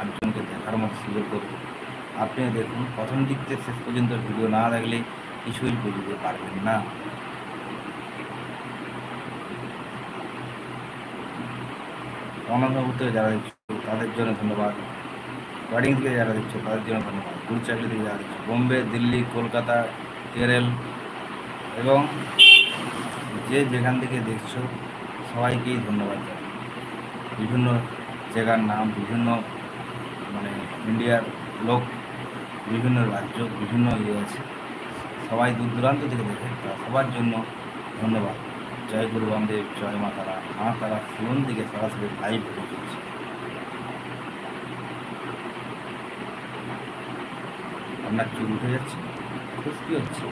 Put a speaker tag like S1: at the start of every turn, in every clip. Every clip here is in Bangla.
S1: পাঁচজনকে দেখার মতো সুযোগ দেবো। আপনি দেখুন, প্রথম দিক থেকে শেষ পর্যন্ত ভিডিও না দেখলে কিছুই বুঝতে পারবেন না। অনন্তপুর থেকে যারা দেখছো তাদের জন্য ধন্যবাদ, ওয়ার্ডিং থেকে যারা দেখছো তাদের জন্য ধন্যবাদ, গুরুচাকরি থেকে যারা দেখছো, বোম্বে, দিল্লি, কলকাতা, কেরল এবং যে যেখান থেকে দেখছো সবাইকেই ধন্যবাদ জানাই। বিভিন্ন জায়গার নাম, বিভিন্ন মানে ইন্ডিয়ার লোক, বিভিন্ন রাজ্য, বিভিন্ন আছে, সবাই দূর দূরান্ত থেকে দেখে, সবার জন্য ধন্যবাদ। জয় গুরু বামদেব, জয় মা তারা। মা তারা ফোন থেকে সরাসরি লাইভ হয়ে চলছে। আপনার চুল উঠে যাচ্ছে, খুশকি হচ্ছে,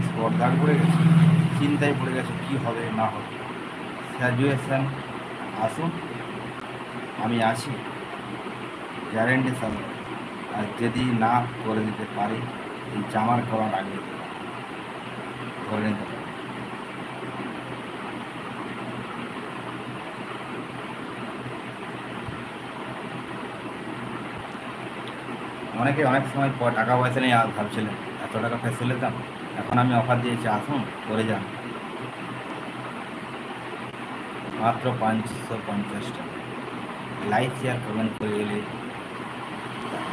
S1: স্পট দাগ পড়ে গেছে, চিন্তায় পড়ে গেছে কী হবে না হবে। গ্র্যাজুয়েশান আসুন, আমি আছি, গ্যারেন্টি সামনে। আর যদি না করে দিতে পারি, এই জামার কলার আগে দিতে পারি, ধরে নিতে পারি। অনেকে অনেক সময় পর টাকা পয়সা নেই ভাবছিলেন এত টাকা ফেসিলের দাম, এখন আমি অফার দিয়েছি, আসুন করে যান, মাত্র 550 টাকা। লাইক শেয়ার কমেন্ট করে গেলে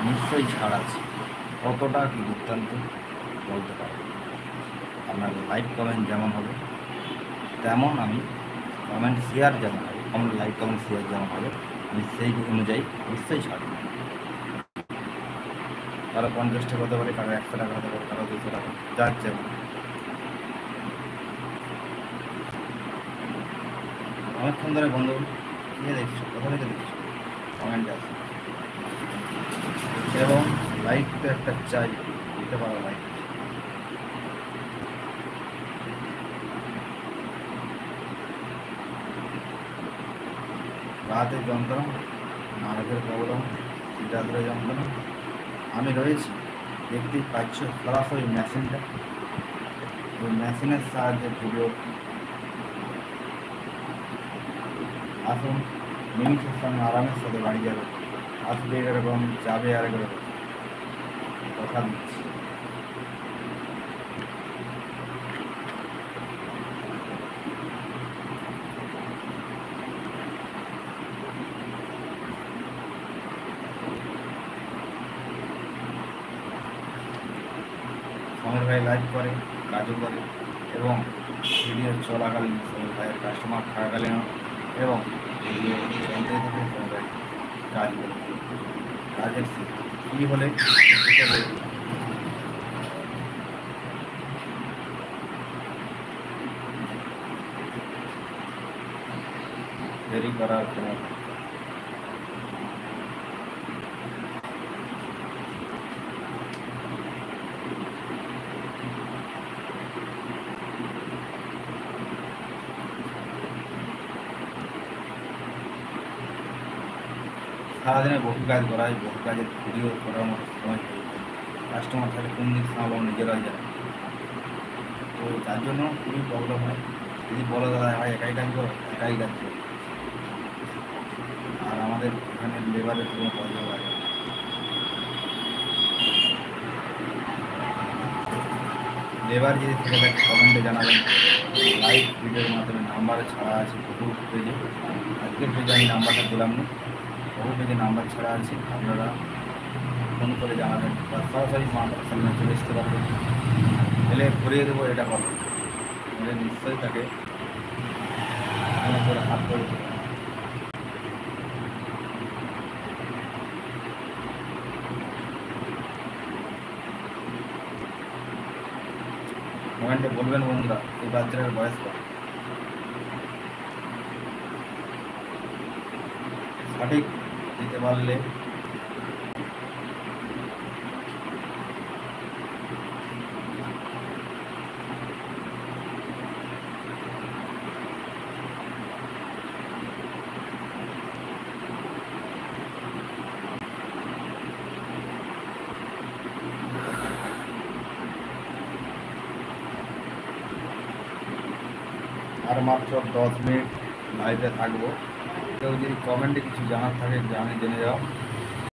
S1: নিশ্চয়ই ছাড় আছে। কতটা কি দুর্দান্ত বলতে পারবো। আপনার লাইক কমেন্ট যেমন হবে তেমন আমি কমেন্ট শেয়ার যেমন হবে, লাইক কমেন্ট শেয়ার যেমন হবে আমি সেই অনুযায়ী নিশ্চয়ই ছাড়ব। কারো 50 টাকা হতে পারে, কারো 100 টাকা হতে পারে, কারো 200 টাকা, যার যেমন। অনেকক্ষণ ধরে বন্ধু কে দেখছো, কোথা থেকে দেখছো, কমেন্টে আছে। এবং লাইক তো একটা চাই, দিতে পারো লাইক। রাতে যন্ত্রণা, নারকের প্রবলেম, সিদ্ধান্তের যন্ত্রণা, আমি রয়েছি, দেখতেই পাচ্ছ সরাসরি মেশিনটা। ওই মেশিনের সাহায্যে ভিডিও আসুন, নিমিষের সঙ্গে আরামের সাথে বাড়ি যাবে, আসবে এরকম, যাবে আর এরকম, কথা দিচ্ছি। সমীর ভাই লাইভ করে, কাজও করে, এবং ভিডিও চলাকালীন সমীর ভাইয়ের কাস্টমার থাকাকালীন এবং ভিডিও চলতে থাকে সমীর ভাই কাজ করে। কাজের কী হলে দেরি করার কোনো সারাদিনে বহু কাজ করা হয়, বহু কাজের ভিডিও করার মতো সময় কাস্টমার থাকলে কোন দিক সামলাবো নিজেরাই জানে। তো তার জন্য খুবই প্রবলেম হয়। যদি বলো দাদা ভাই একাই কাজ করো, একাই কাজ করো, আর আমাদের এখানে লেবারের কোনো পয়সা লাগে না। লেবার যদি থেকে থাকে কমেন্টে জানাবেন। লাইভ ভিডিওর মাধ্যমে নাম্বার ছাড়া আছে বহু পেজে, আজকের পেজে আমি নাম্বারটা দিলাম না, বহু পেজে নাম্বার ছাড়া আছে, আপনারা ফোন করে জানাবেন বা সরাসরি আমার সামনে চলে আসতে পারবেন, এলে ঘুরিয়ে দেবো, এটা পাবেন, নিশ্চয়ই তাকে করে হাত করে দেবো। কমেন্টে বলবেন বন্ধুরা এই বাচ্চাটার বয়স কত, সঠিক দিতে পারলে আর মাত্র 10 মিনিট লাইভে থাকবো। কেউ যদি কমেন্টে কিছু জানার থাকে জেনে যাও।